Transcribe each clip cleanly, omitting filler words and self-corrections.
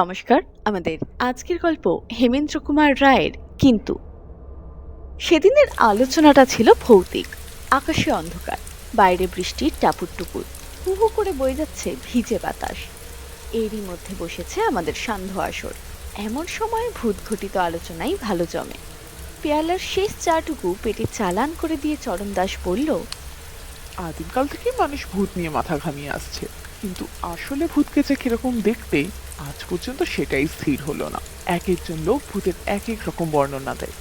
নমস্কার। আমাদের আজকের গল্প হেমেন্দ্র কুমার রায়ের কিন্তু। সেদিনের আলোচনাটা ছিল ভৌতিক। আকাশে অন্ধকার, বাইরে বৃষ্টির টাপুর টুপুর, হু হু করে বয়ে যাচ্ছে ভিজে বাতাস। এরই মধ্যে বসেছে আমাদের সান্ধ্য আসর। এমন সময় ভূত ঘটিত আলোচনাই ভালো জমে। পেয়ালার শেষ চাটুকু পেটে চালান করে দিয়ে চরণ দাস বলল, আদিমকাল থেকেই মানুষ ভূত নিয়ে মাথা ঘামিয়ে আসছে, কিন্তু আসলে ভূতকে যে কিরকম দেখতে আজ পর্যন্ত সেটাই স্থির হলো না। এক একজন লোক ভূতের এক এক রকম বর্ণনা দেয়।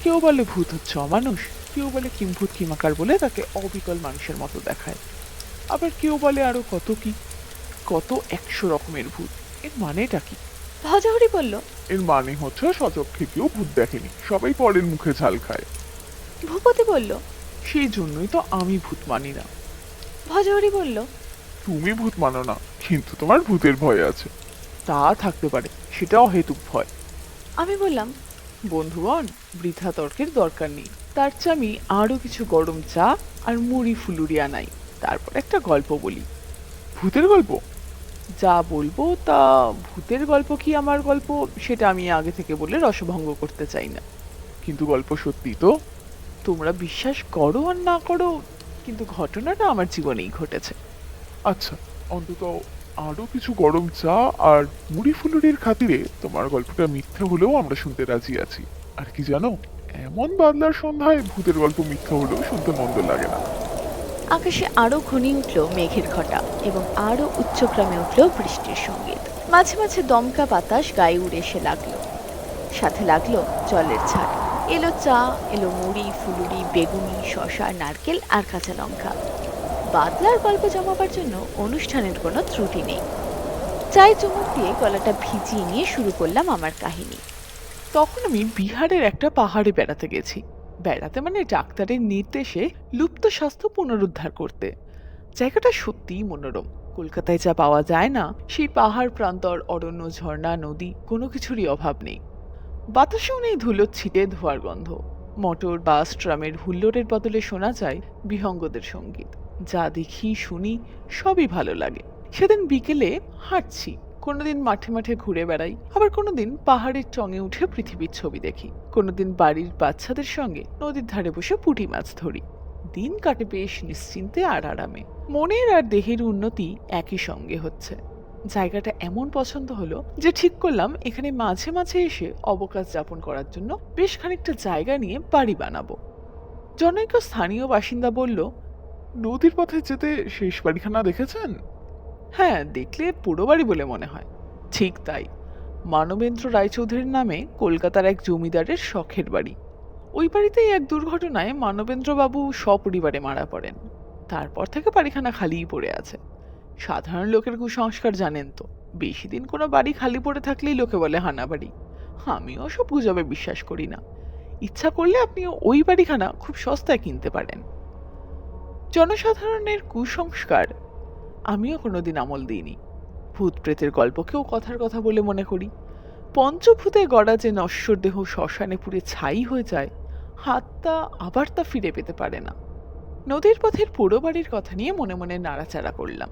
কেউ বলে ভূত হচ্ছে অমানুষ, কেউ বলে কিম্ভূত কিমাকার বলে তাকে অবিকল মানুষের মতো দেখায়, আবার কেউ বলে আরো কত কি, কত 100 রকমের ভূত। এর মানেটা কি? ভজহরি বলল। এর মানে হচ্ছে সচক্ষে কেউ ভূত দেখেনি, সবাই পরের মুখে ঝাল খায়। ভূপতি বলল। সেই জন্যই তো আমি ভূত মানি না। ভজহরি বলল। তুমি ভূত মানো না, কিন্তু তোমার ভূতের ভয় আছে। তা থাকতে পারে, সেটা অহেতুক ভয়। আমি বললাম, বন্ধুগণ, বৃথা তর্কের দরকার নেই। তার চেয়ে আমি আরো কিছু গরম চা আর মুড়ি ফুলুরি আনাই, তারপর একটা গল্প বলি। ভূতের গল্প? যা বলবো তা ভূতের গল্প কি আমার গল্প, সেটা আমি আগে থেকে বলে রসভঙ্গ করতে চাই না। কিন্তু গল্প সত্যি তো? তোমরা বিশ্বাস করো আর না করো, কিন্তু ঘটনাটা আমার জীবনেই ঘটেছে। আচ্ছা, অন্তত আরো কিছু গরম চা আর মুড়ি ফুলুরির খাতিরে তোমার গল্পটা মিথ্যে হলেও আমরা শুনতে রাজি আছি। আর কি জানো, এমন বাদলার সন্ধ্যায় ভূতের গল্প মিথ্যা হলেও শুনতে মন্দ লাগে না। আকাশে আরো ঘনিয়ে উঠল মেঘের ঘটা এবং আরো উচ্চক্রমে উঠল বৃষ্টির সঙ্গীত। মাঝে মাঝে দমকা বাতাস গায়ে উড়ে এসে লাগলো, সাথে লাগলো জলের ছাট। এলো চা, এলো মুড়ি ফুলুরি, বেগুনি, শসা, নারকেল আর কাঁচা লঙ্কা। বাদলার গল্প জমাবার জন্য অনুষ্ঠানের কোনো ত্রুটি নেই। চায়ে চুমুক দিয়ে গলাটা ভিজিয়ে নিয়ে শুরু করলাম আমার কাহিনী। তখন আমি বিহারের একটা পাহাড়ে বেড়াতে গেছি। বেড়াতে মানে ডাক্তারের নির্দেশে লুপ্ত স্বাস্থ্য পুনরুদ্ধার করতে। জায়গাটা সত্যিই মনোরম। কলকাতায় যা পাওয়া যায় না, সেই পাহাড় প্রান্তর, অরণ্য, ঝর্ণা, নদী, কোনো কিছুরই অভাব নেই। বাতাসেও নেই ধুলোর ছিটে ধোয়ার গন্ধ। মোটর, বাস, ট্রামের হুল্লোড়ের বদলে শোনা যায় বিহঙ্গদের সঙ্গীত। যা দেখি শুনি সবই ভালো লাগে। সেদিন বিকেলে হাঁটছি, কোনোদিন মাঠে মাঠে ঘুরে বেড়াই, আবার কোনোদিন পাহাড়ের চঙে উঠে পৃথিবীর ছবি দেখি, কোনোদিন বাড়ির বাচ্চাদের সঙ্গে নদীর ধারে বসে পুঁটি মাছ ধরি। দিন কাটে বেশ নিশ্চিন্তে আর আরামে। মনের আর দেহের উন্নতি একই সঙ্গে হচ্ছে। জায়গাটা এমন পছন্দ হলো যে ঠিক করলাম এখানে মাঝে মাঝে এসে অবকাশ যাপন করার জন্য বেশ খানিকটা জায়গা নিয়ে বাড়ি বানাবো। জনৈক স্থানীয় বাসিন্দা বলল, নদীর পথে যেতে শেষ বাড়িখানা দেখেছেন? হ্যাঁ, দেখলে পুরো বাড়ি বলে মনে হয়। ঠিক তাই। মানবেন্দ্র রায়চৌধুরীর নামে কলকাতার এক জমিদারের শখের বাড়ি। ওই বাড়িতেই এক দুর্ঘটনায় মানবেন্দ্র বাবু সপরিবারে মারা পড়েন। তারপর থেকে বাড়িখানা খালিই পড়ে আছে। সাধারণ লোকের কুসংস্কার জানেন তো, বেশি দিন কোনো বাড়ি খালি পড়ে থাকলেই লোকে বলে হানা বাড়ি। আমিও সব গুজবে বিশ্বাস করি না। ইচ্ছা করলে আপনি ওই বাড়িখানা খুব সস্তায় কিনতে পারেন। জনসাধারণের কুসংস্কার আমিও কোনোদিন আমল দিইনি। ভূত প্রেতের গল্পকেও কথার কথা বলে মনে করি। পঞ্চভূতে গড়া যে নশ্বর দেহ শ্মশানে পুড়ে ছাই হয়ে যায়, হাতটা আবার তা ফিরে পেতে পারে না। নদীর পথের পুরো বাড়ির কথা নিয়ে মনে মনে নাড়াচাড়া করলাম।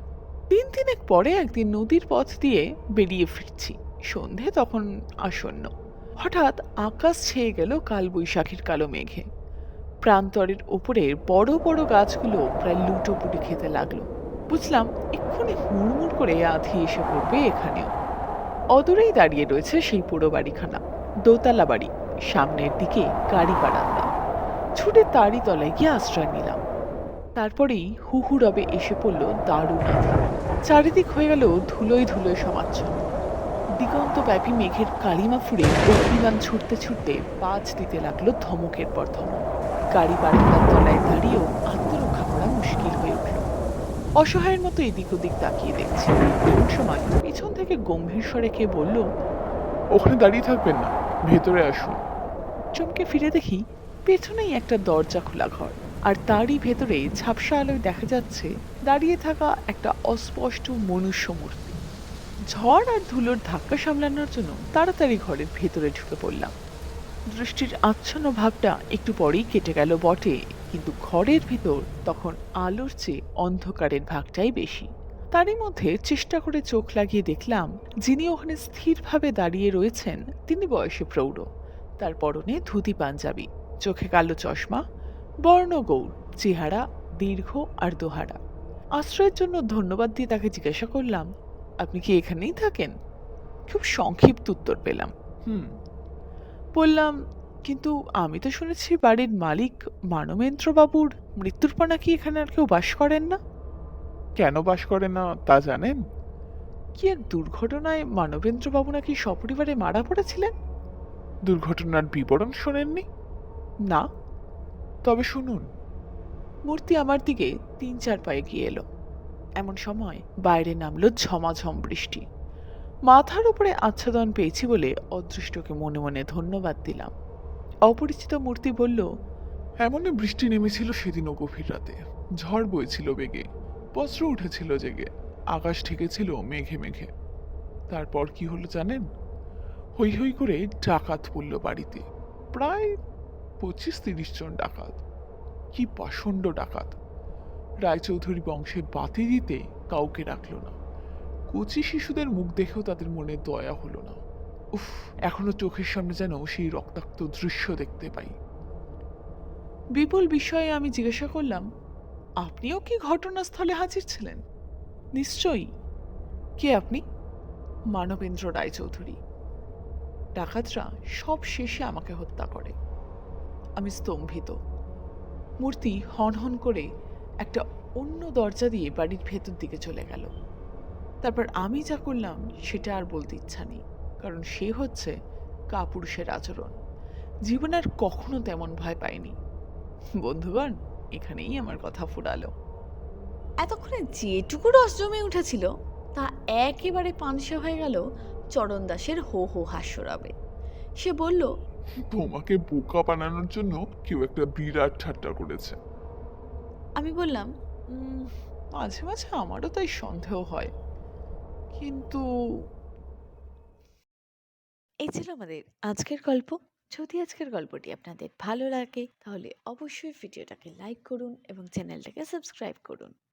দিন তিনেক পরে একদিন নদীর পথ দিয়ে বেরিয়ে ফিরছি। সন্ধে তখন আসন্ন। হঠাৎ আকাশ ছেয়ে গেল কাল বৈশাখীর কালো মেঘে। প্রান্তরের ওপরের বড় বড় গাছগুলো প্রায় লুটোপুটি খেতে লাগলো। বুঝলাম এক্ষুনি হুড়মুড় করে আঁধি এসে পড়বে এখানেও। অদূরেই দাঁড়িয়ে রয়েছে সেই পুরো বাড়িখানা, দোতলা বাড়ি, সামনের দিকে গাড়ি বারান্দা। ছুটে তারই তলায় গিয়ে আশ্রয় নিলাম। তারপরেই হুহু রবে এসে পড়ল দারুণ আঁধি। চারিদিক হয়ে গেল ধুলোয় ধুলোয় সমাচ্ছন্ন। দিগন্ত ব্যাপী মেঘের কালিমা ফুড়ে অগ্নিবাণ ছুটতে ছুটতে পাঁচ দিতে লাগলো ধমকের পর ধমক। গাড়ি বারান্দার তলায় দাঁড়িয়েও আত্মরক্ষা করা মুশকিল হয়ে উঠল। অসহায়ের মতো এদিক ওদিক তাকিয়ে দেখছি। এমন সময় পিছন থেকে গম্ভীর স্বরে কে বলল, ওখানে দাঁড়িয়ে থাকবেন না, ভেতরে আসুন। চমকে ফিরে দেখি পেছনেই একটা দরজা খোলা ঘর, আর তারই ভেতরে ঝাপসা আলোয় দেখা যাচ্ছে দাঁড়িয়ে থাকা একটা অস্পষ্ট মনুষ্য মূর্তি। ঝড় আর ধুলোর ধাক্কা সামলানোর জন্য তাড়াতাড়ি ঘরের ভেতরে ঢুকে পড়লাম। দৃষ্টির আচ্ছন্ন ভাবটা একটু পরেই কেটে গেল বটে, কিন্তু ঘরের ভিতর তখন আলোর চেয়ে অন্ধকারের ভাগটাই বেশি। তারই মধ্যে চেষ্টা করে চোখ লাগিয়ে দেখলাম যিনি ওখানে স্থিরভাবে দাঁড়িয়ে রয়েছেন তিনি বয়সে প্রৌঢ়। তার পরনে ধুতি পাঞ্জাবি, চোখে কালো চশমা, বর্ণগৌর, চেহারা দীর্ঘ আর দোহারা। আশ্রয়ের জন্য ধন্যবাদ দিয়ে তাকে জিজ্ঞাসা করলাম, আপনি কি এখানেই থাকেন? খুব সংক্ষিপ্ত উত্তর পেলাম, হুম। বললাম, কিন্তু আমি তো শুনেছি বাড়ির মালিক মানবেন্দ্র বাবুর মৃত্যুর পর নাকি এখানে আর কেউ বাস করেন না। কেন বাস করে না তা জানেন? কি এক দুর্ঘটনায় মানবেন্দ্র বাবু নাকি সপরিবারে মারা পড়েছিলেন? দুর্ঘটনার বিবরণ শোনেননি? না। তবে শুনুন। মূর্তি আমার দিকে ৩-৪ পায়ে গিয়ে এলো। এমন সময় বাইরে নামলো ঝমাঝম বৃষ্টি। মাথার উপরে আচ্ছাদন পেয়েছি বলে অদৃষ্টকে মনে মনে ধন্যবাদ দিলাম। অপরিচিত মূর্তি বলল, এমনই বৃষ্টি নেমেছিল সেদিনও গভীর রাতে। ঝড় বইছিল বেগে, বজ্র উঠেছিল জেগে, আকাশ ঠেকেছিল মেঘে মেঘে। তারপর কি হলো জানেন? হৈ হৈ করে ডাকাত পড়ল বাড়িতে। প্রায় 25-30 জন ডাকাত। কি পাষণ্ড ডাকাত! রায়চৌধুরী বংশে বাতি দিতে কাউকে রাখল না। কচি শিশুদের মুখ দেখেও তাদের মনে দয়া হলো না। উফ, এখনো চোখের সামনে যেন সেই রক্তাক্ত দৃশ্য দেখতে পাই। বিপুল বিষয়ে আমি জিজ্ঞাসা করলাম, আপনিও কি ঘটনাস্থলে হাজির ছিলেন? নিশ্চয়ই। কে আপনি? মানবেন্দ্র রায়চৌধুরী। ডাকাতরা সব শেষে আমাকে হত্যা করে। আমি স্তম্ভিত। মূর্তি হন হন করে একটা অন্য দরজা দিয়ে বাড়ির ভেতর দিকে চলে গেল। তারপর আমি যা করলাম সেটা আর বলতে ইচ্ছা নেই, কারণ সে হচ্ছে কাপুরুষের আচরণ। জীবনে আর কখনো তেমন ভয় পাইনি। বন্ধুগণ, এখানেই আমার কথা ফুরালো। এতক্ষণে যেটুকু রস জমে উঠেছিল তা একেবারে পানসে হয়ে গেল চরণ দাসের হো হো হাস্যরাবে। সে বলল, তোমাকে বোকা বানানোর জন্য কেউ একটা বিরাট ঠাট্টা করেছে। আমি বললাম, উম, মাঝে মাঝে আমারও তাই সন্দেহ হয়, কিন্তু এই ছিল আমাদের আজকের গল্প। যদি আজকের গল্পটি আপনাদের ভালো লাগে তাহলে অবশ্যই ভিডিওটাকে লাইক করুন এবং চ্যানেলটাকে সাবস্ক্রাইব করুন।